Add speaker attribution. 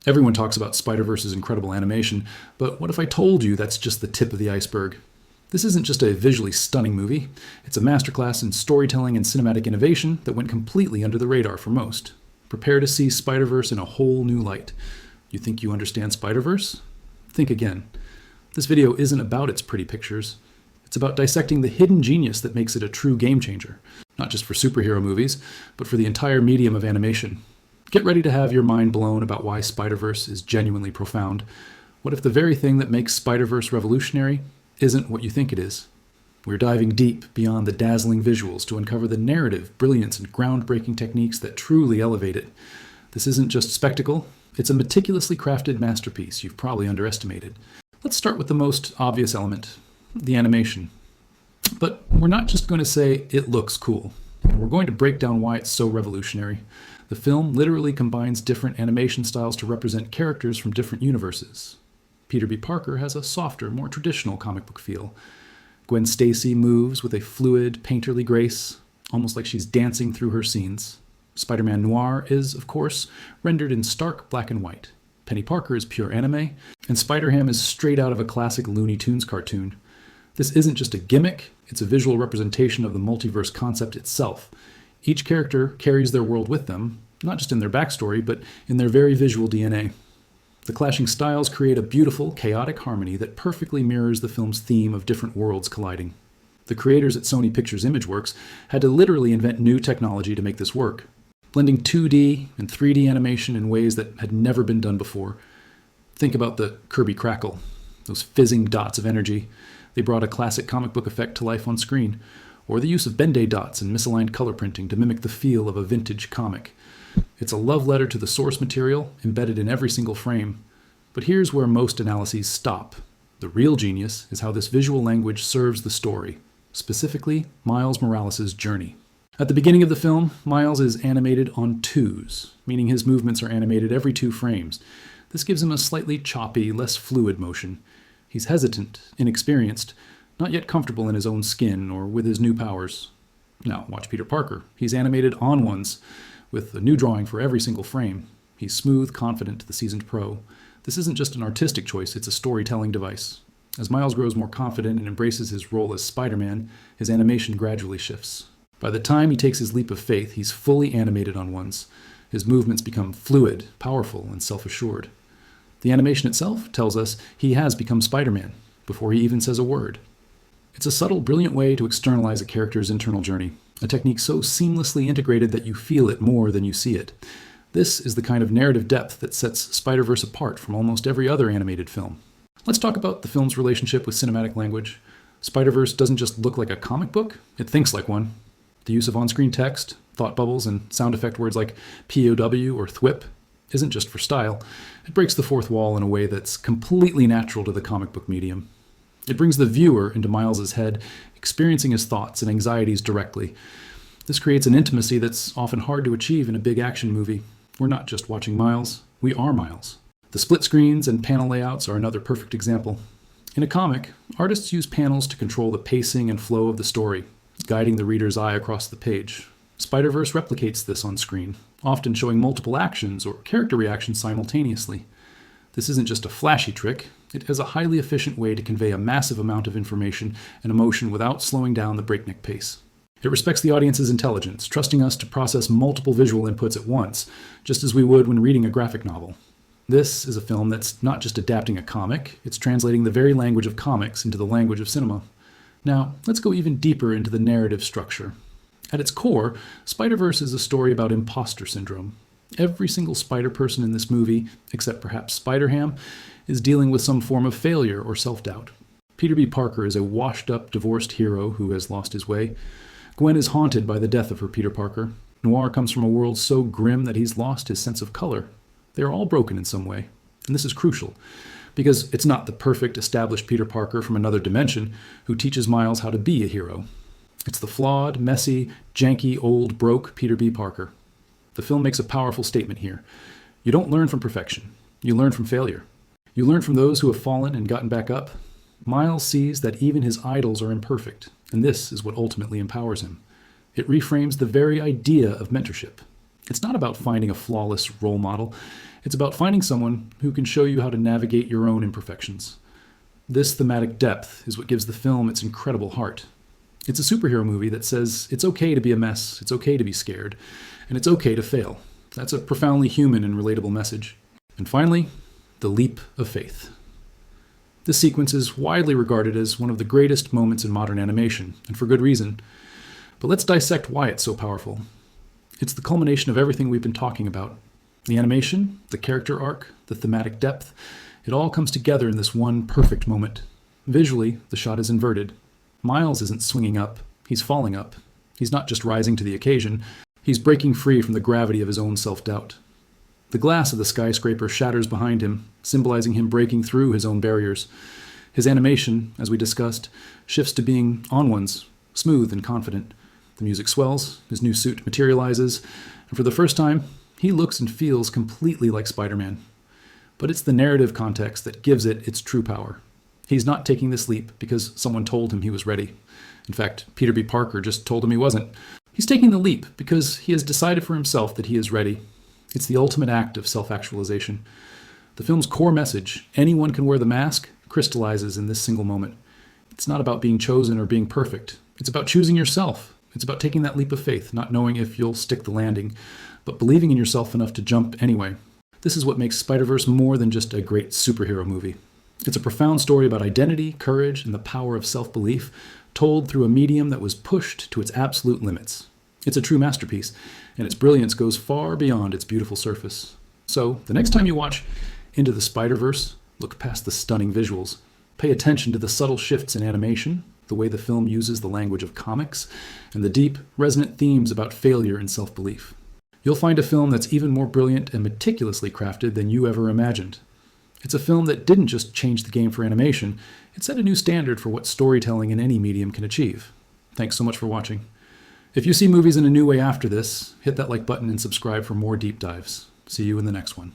Speaker 1: Everyone talks about Spider-Verse's incredible animation, but what if I told you that's just the tip of the iceberg? This isn't just a visually stunning movie, it's a masterclass in storytelling and cinematic innovation that went completely under the radar for most. Prepare to see Spider-Verse in a whole new light. You think you understand Spider-Verse? Think again. This video isn't about its pretty pictures. It's about dissecting the hidden genius that makes it a true game changer, not just for superhero movies, but for the entire medium of animation. Get ready to have your mind blown about why Spider-Verse is genuinely profound. What if the very thing that makes Spider-Verse revolutionary isn't what you think it is? We're diving deep beyond the dazzling visuals to uncover the narrative, brilliance, and groundbreaking techniques that truly elevate it. This isn't just spectacle, it's a meticulously crafted masterpiece you've probably underestimated. Let's start with the most obvious element, the animation. But we're not just going to say it looks cool. We're going to break down why it's so revolutionary. The film literally combines different animation styles to represent characters from different universes. Peter B. Parker has a softer, more traditional comic book feel. Gwen Stacy moves with a fluid, painterly grace, almost like she's dancing through her scenes. Spider-Man Noir is, of course, rendered in stark black and white. Penny Parker is pure anime, and Spider-Ham is straight out of a classic Looney Tunes cartoon. This isn't just a gimmick, it's a visual representation of the multiverse concept itself. Each character carries their world with them, not just in their backstory, but in their very visual DNA. The clashing styles create a beautiful, chaotic harmony that perfectly mirrors the film's theme of different worlds colliding. The creators at Sony Pictures Imageworks had to literally invent new technology to make this work, blending 2D and 3D animation in ways that had never been done before. Think about the Kirby crackle, those fizzing dots of energy. They brought a classic comic book effect to life on screen, or the use of Ben-Day dots and misaligned color printing to mimic the feel of a vintage comic. It's a love letter to the source material, embedded in every single frame. But here's where most analyses stop. The real genius is how this visual language serves the story, specifically Miles Morales' journey. At the beginning of the film, Miles is animated on twos, meaning his movements are animated every 2 frames. This gives him a slightly choppy, less fluid motion. He's hesitant, inexperienced, not yet comfortable in his own skin or with his new powers. Now, watch Peter Parker. He's animated on ones, with a new drawing for every single frame. He's smooth, confident, the seasoned pro. This isn't just an artistic choice, it's a storytelling device. As Miles grows more confident and embraces his role as Spider-Man, his animation gradually shifts. By the time he takes his leap of faith, he's fully animated on ones. His movements become fluid, powerful, and self-assured. The animation itself tells us he has become Spider-Man, before he even says a word. It's a subtle, brilliant way to externalize a character's internal journey, a technique so seamlessly integrated that you feel it more than you see it. This is the kind of narrative depth that sets Spider-Verse apart from almost every other animated film. Let's talk about the film's relationship with cinematic language. Spider-Verse doesn't just look like a comic book, it thinks like one. The use of on-screen text, thought bubbles, and sound effect words like POW or THWIP isn't just for style. It breaks the fourth wall in a way that's completely natural to the comic book medium. It brings the viewer into Miles's head, experiencing his thoughts and anxieties directly. This creates an intimacy that's often hard to achieve in a big action movie. We're not just watching Miles, we are Miles. The split screens and panel layouts are another perfect example. In a comic, artists use panels to control the pacing and flow of the story, guiding the reader's eye across the page. Spider-Verse replicates this on screen, often showing multiple actions or character reactions simultaneously. This isn't just a flashy trick, it is a highly efficient way to convey a massive amount of information and emotion without slowing down the breakneck pace. It respects the audience's intelligence, trusting us to process multiple visual inputs at once, just as we would when reading a graphic novel. This is a film that's not just adapting a comic, it's translating the very language of comics into the language of cinema. Now, let's go even deeper into the narrative structure. At its core, Spider-Verse is a story about imposter syndrome. Every single Spider-Person in this movie, except perhaps Spider-Ham, is dealing with some form of failure or self-doubt. Peter B. Parker is a washed-up, divorced hero who has lost his way. Gwen is haunted by the death of her Peter Parker. Noir comes from a world so grim that he's lost his sense of color. They are all broken in some way, and this is crucial, because it's not the perfect, established Peter Parker from another dimension who teaches Miles how to be a hero. It's the flawed, messy, janky, old, broke Peter B. Parker. The film makes a powerful statement here. You don't learn from perfection. You learn from failure. You learn from those who have fallen and gotten back up. Miles sees that even his idols are imperfect, and this is what ultimately empowers him. It reframes the very idea of mentorship. It's not about finding a flawless role model. It's about finding someone who can show you how to navigate your own imperfections. This thematic depth is what gives the film its incredible heart. It's a superhero movie that says it's okay to be a mess, it's okay to be scared, and it's okay to fail. That's a profoundly human and relatable message. And finally, the leap of faith. This sequence is widely regarded as one of the greatest moments in modern animation, and for good reason. But let's dissect why it's so powerful. It's the culmination of everything we've been talking about. The animation, the character arc, the thematic depth, it all comes together in this one perfect moment. Visually, the shot is inverted. Miles isn't swinging up, he's falling up. He's not just rising to the occasion, he's breaking free from the gravity of his own self-doubt. The glass of the skyscraper shatters behind him, symbolizing him breaking through his own barriers. His animation, as we discussed, shifts to being on ones, smooth and confident. The music swells, his new suit materializes, and for the first time, he looks and feels completely like Spider-Man. But it's the narrative context that gives it its true power. He's not taking this leap because someone told him he was ready. In fact, Peter B. Parker just told him he wasn't. He's taking the leap because he has decided for himself that he is ready. It's the ultimate act of self-actualization. The film's core message, anyone can wear the mask, crystallizes in this single moment. It's not about being chosen or being perfect. It's about choosing yourself. It's about taking that leap of faith, not knowing if you'll stick the landing, but believing in yourself enough to jump anyway. This is what makes Spider-Verse more than just a great superhero movie. It's a profound story about identity, courage, and the power of self-belief, told through a medium that was pushed to its absolute limits. It's a true masterpiece, and its brilliance goes far beyond its beautiful surface. So, the next time you watch Into the Spider-Verse, look past the stunning visuals. Pay attention to the subtle shifts in animation, the way the film uses the language of comics, and the deep, resonant themes about failure and self-belief. You'll find a film that's even more brilliant and meticulously crafted than you ever imagined. It's a film that didn't just change the game for animation, it set a new standard for what storytelling in any medium can achieve. Thanks so much for watching. If you see movies in a new way after this, hit that like button and subscribe for more deep dives. See you in the next one.